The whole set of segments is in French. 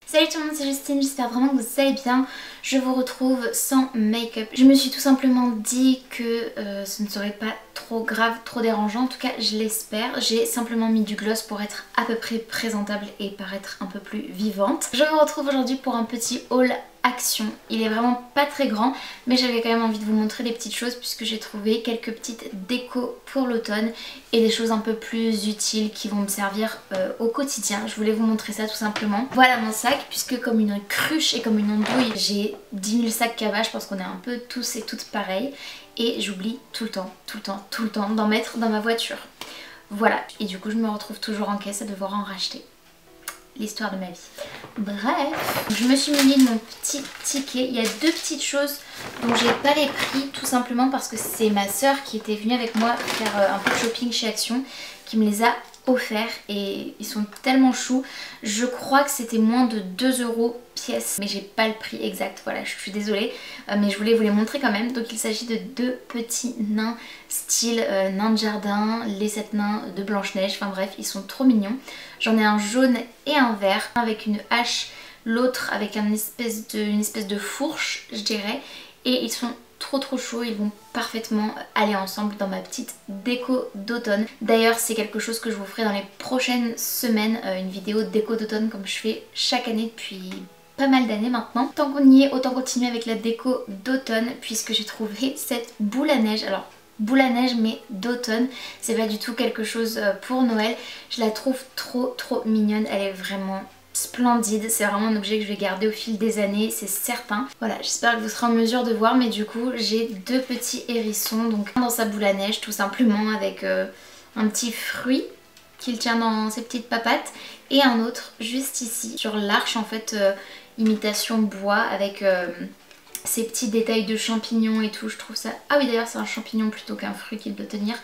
Salut tout le monde, c'est Justine, j'espère vraiment que vous allez bien. Je vous retrouve sans make-up. Je me suis tout simplement dit que ce ne serait pas trop grave, trop dérangeant, en tout cas je l'espère. J'ai simplement mis du gloss pour être à peu près présentable et paraître un peu plus vivante. Je vous retrouve aujourd'hui pour un petit haul action. Il est vraiment pas très grand, mais j'avais quand même envie de vous montrer des petites choses puisque j'ai trouvé quelques petites décos pour l'automne et des choses un peu plus utiles qui vont me servir au quotidien. Je voulais vous montrer ça tout simplement. Voilà mon sac, puisque comme une cruche et comme une andouille, j'ai 10 000 sacs cabas. Je pense qu'on est un peu tous et toutes pareils et j'oublie tout le temps d'en mettre dans ma voiture. Voilà, et du coup je me retrouve toujours en caisse à devoir en racheter. L'histoire de ma vie. Bref, je me suis muni de mon petit ticket. Il y a deux petites choses dont j'ai pas les prix, tout simplement parce que c'est ma soeur qui était venue avec moi faire un peu de shopping chez Action qui me les a offerts et ils sont tellement choux. Je crois que c'était moins de 2 € pièce, mais j'ai pas le prix exact. Voilà, je suis désolée, mais je voulais vous les montrer quand même. Donc il s'agit de deux petits nains style nains de jardin, les 7 nains de Blanche-Neige. Enfin bref, ils sont trop mignons. J'en ai un jaune et un vert avec une hache, l'autre avec une espèce de fourche, je dirais. Et ils sont trop chauds, ils vont parfaitement aller ensemble dans ma petite déco d'automne. D'ailleurs c'est quelque chose que je vous ferai dans les prochaines semaines, une vidéo déco d'automne comme je fais chaque année depuis pas mal d'années maintenant. Tant qu'on y est, autant continuer avec la déco d'automne puisque j'ai trouvé cette boule à neige. Alors boule à neige mais d'automne, c'est pas du tout quelque chose pour Noël. Je la trouve trop mignonne, elle est vraiment splendide, c'est vraiment un objet que je vais garder au fil des années, c'est certain. Voilà, j'espère que vous serez en mesure de voir, mais du coup j'ai deux petits hérissons, donc un dans sa boule à neige tout simplement avec un petit fruit qu'il tient dans ses petites papates et un autre juste ici sur l'arche en fait, imitation bois avec ces petits détails de champignons et tout. Je trouve ça... Ah oui d'ailleurs c'est un champignon plutôt qu'un fruit qu'il doit tenir.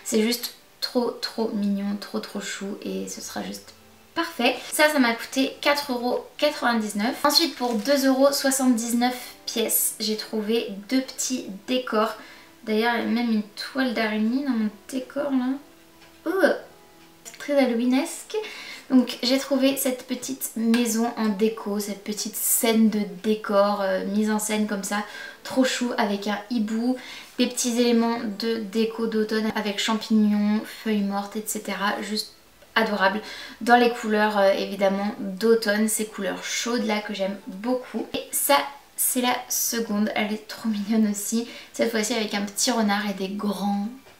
C'est juste trop mignon, trop chou et ce sera juste parfait. Ça m'a coûté 4,99 €. Ensuite pour 2,79 € pièce, j'ai trouvé deux petits décors. D'ailleurs il y a même une toile d'araignée dans mon décor là. C'est très halloweenesque. Donc j'ai trouvé cette petite maison en déco, cette petite scène de décor mise en scène comme ça, trop chou, avec un hibou, des petits éléments de déco d'automne avec champignons, feuilles mortes, etc. Juste adorable, dans les couleurs évidemment d'automne, ces couleurs chaudes là que j'aime beaucoup. Et ça c'est la seconde, elle est trop mignonne aussi, cette fois-ci avec un petit renard et des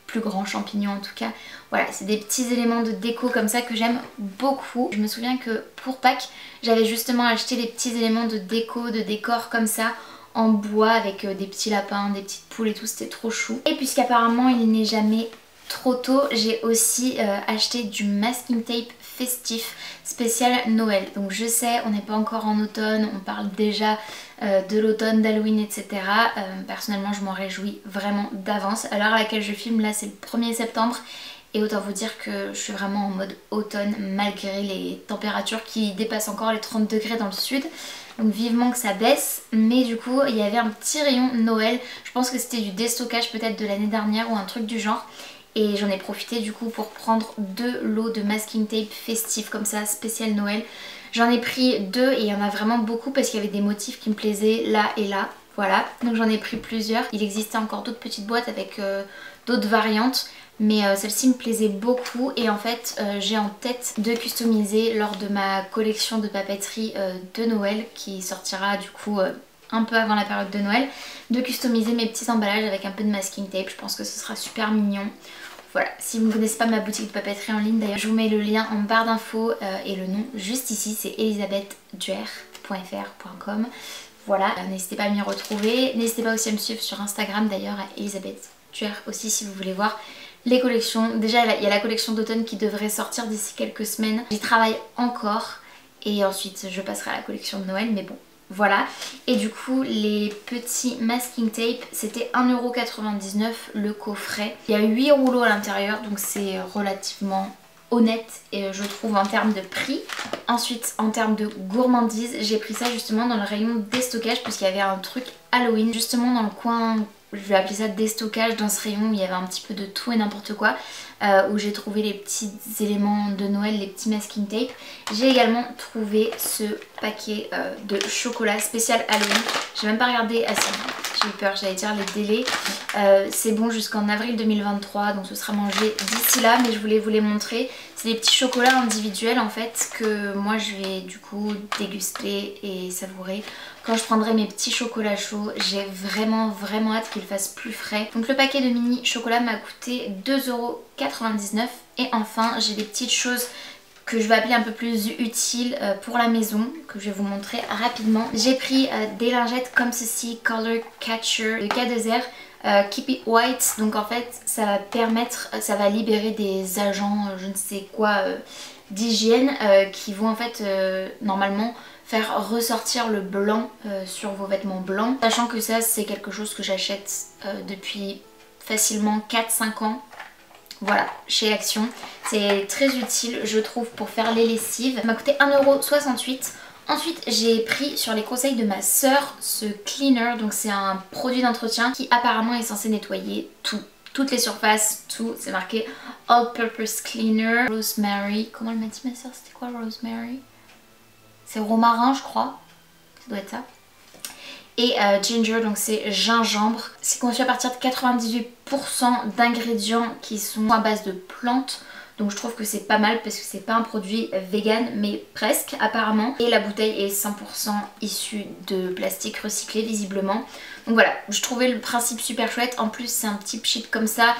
plus grands champignons en tout cas. Voilà, c'est des petits éléments de déco comme ça que j'aime beaucoup. Je me souviens que pour Pâques j'avais justement acheté des petits éléments de déco, de décor comme ça en bois avec des petits lapins, des petites poules et tout, c'était trop chou. Et puisqu'apparemment il n'est jamais trop tôt, j'ai aussi acheté du masking tape festif spécial Noël. Donc je sais, on n'est pas encore en automne, on parle déjà de l'automne, d'Halloween, etc. Personnellement je m'en réjouis vraiment d'avance. À l'heure à laquelle je filme là c'est le 1er septembre et autant vous dire que je suis vraiment en mode automne malgré les températures qui dépassent encore les 30 degrés dans le sud. Donc vivement que ça baisse, mais du coup il y avait un petit rayon Noël, je pense que c'était du déstockage peut-être de l'année dernière ou un truc du genre. Et j'en ai profité du coup pour prendre 2 lots de masking tape festif comme ça, spécial Noël. J'en ai pris 2 et il y en a vraiment beaucoup parce qu'il y avait des motifs qui me plaisaient là et là. Voilà, donc j'en ai pris plusieurs. Il existait encore d'autres petites boîtes avec d'autres variantes. Mais celle-ci me plaisait beaucoup et en fait j'ai en tête de customiser lors de ma collection de papeterie de Noël qui sortira du coup un peu avant la période de Noël, de customiser mes petits emballages avec un peu de masking tape. Je pense que ce sera super mignon. Voilà, si vous ne connaissez pas ma boutique de papeterie en ligne, d'ailleurs je vous mets le lien en barre d'infos et le nom juste ici, c'est elisabethduer.fr.com. Voilà, n'hésitez pas à m'y retrouver. N'hésitez pas aussi à me suivre sur Instagram d'ailleurs à elisabethduer aussi si vous voulez voir les collections. Déjà il y a la collection d'automne qui devrait sortir d'ici quelques semaines. J'y travaille encore et ensuite je passerai à la collection de Noël, mais bon. Voilà, et du coup les petits masking tape c'était 1,99 € le coffret. Il y a 8 rouleaux à l'intérieur donc c'est relativement honnête et je trouve en termes de prix. Ensuite en termes de gourmandise j'ai pris ça justement dans le rayon déstockage puisqu'il y avait un truc Halloween justement dans le coin, je vais appeler ça déstockage, dans ce rayon où il y avait un petit peu de tout et n'importe quoi. où j'ai trouvé les petits éléments de Noël, les petits masking tape. J'ai également trouvé ce paquet de chocolat spécial Halloween. J'ai même pas regardé assez. J'ai eu peur, j'allais dire les délais. C'est bon jusqu'en avril 2023, donc ce sera mangé d'ici là, mais je voulais vous les montrer. C'est des petits chocolats individuels en fait que moi je vais du coup déguster et savourer quand je prendrai mes petits chocolats chauds. J'ai vraiment hâte qu'ils fassent plus frais. Donc le paquet de mini chocolat m'a coûté 2,99 €. Et enfin j'ai des petites choses que je vais appeler un peu plus utiles pour la maison, que je vais vous montrer rapidement. J'ai pris des lingettes comme ceci, Color Catcher de K2R. Keep It White, donc en fait ça va permettre, ça va libérer des agents je ne sais quoi d'hygiène qui vont en fait normalement faire ressortir le blanc sur vos vêtements blancs, sachant que ça c'est quelque chose que j'achète depuis facilement 4-5 ans. Voilà, chez Action, c'est très utile je trouve pour faire les lessives. Ça m'a coûté 1,68 €. Ensuite j'ai pris sur les conseils de ma sœur ce cleaner, donc c'est un produit d'entretien qui apparemment est censé nettoyer tout, toutes les surfaces, tout, c'est marqué All Purpose Cleaner, Rosemary, comment elle m'a dit ma sœur, c'était quoi Rosemary? C'est romarin je crois, ça doit être ça. Et ginger, donc c'est gingembre. C'est conçu à partir de 98% d'ingrédients qui sont à base de plantes. Donc je trouve que c'est pas mal parce que c'est pas un produit vegan mais presque apparemment. Et la bouteille est 100% issue de plastique recyclé visiblement. Donc voilà, je trouvais le principe super chouette. En plus c'est un petit pchit comme ça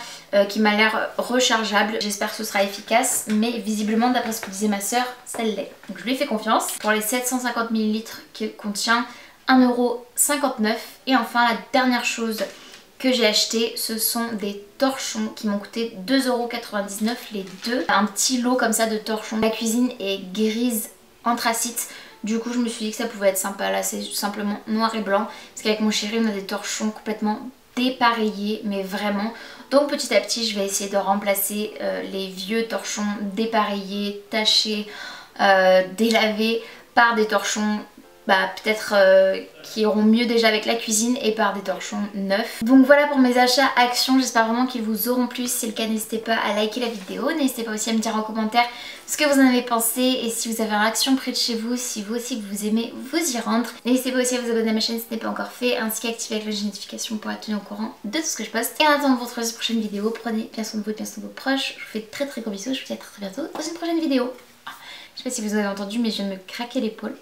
qui m'a l'air rechargeable. J'espère que ce sera efficace. Mais visiblement d'après ce que disait ma soeur, ça l'est. Donc je lui ai fait confiance. Pour les 750 ml qu'il contient, 1,59 €. Et enfin la dernière chose que j'ai acheté, ce sont des torchons qui m'ont coûté 2,99 € les deux. Un petit lot comme ça de torchons. La cuisine est grise anthracite. Du coup je me suis dit que ça pouvait être sympa. Là c'est simplement noir et blanc. Parce qu'avec mon chéri on a des torchons complètement dépareillés. Mais vraiment. Donc petit à petit je vais essayer de remplacer les vieux torchons dépareillés, tachés, délavés par des torchons peut-être qui iront mieux déjà avec la cuisine et par des torchons neufs. Donc voilà pour mes achats Action, j'espère vraiment qu'ils vous auront plu. Si c'est le cas n'hésitez pas à liker la vidéo, n'hésitez pas aussi à me dire en commentaire ce que vous en avez pensé et si vous avez un Action près de chez vous, si vous aussi vous aimez vous y rendre. N'hésitez pas aussi à vous abonner à ma chaîne si ce n'est pas encore fait, ainsi qu'à activer la cloche de notification pour être tenu au courant de tout ce que je poste. Et en attendant de vous retrouver sur une prochaine vidéo, prenez bien soin de vous et bien soin de vos proches. Je vous fais très gros bisous, je vous dis à très bientôt dans une prochaine vidéo. Je sais pas si vous avez entendu mais je viens de me craquer l'épaule.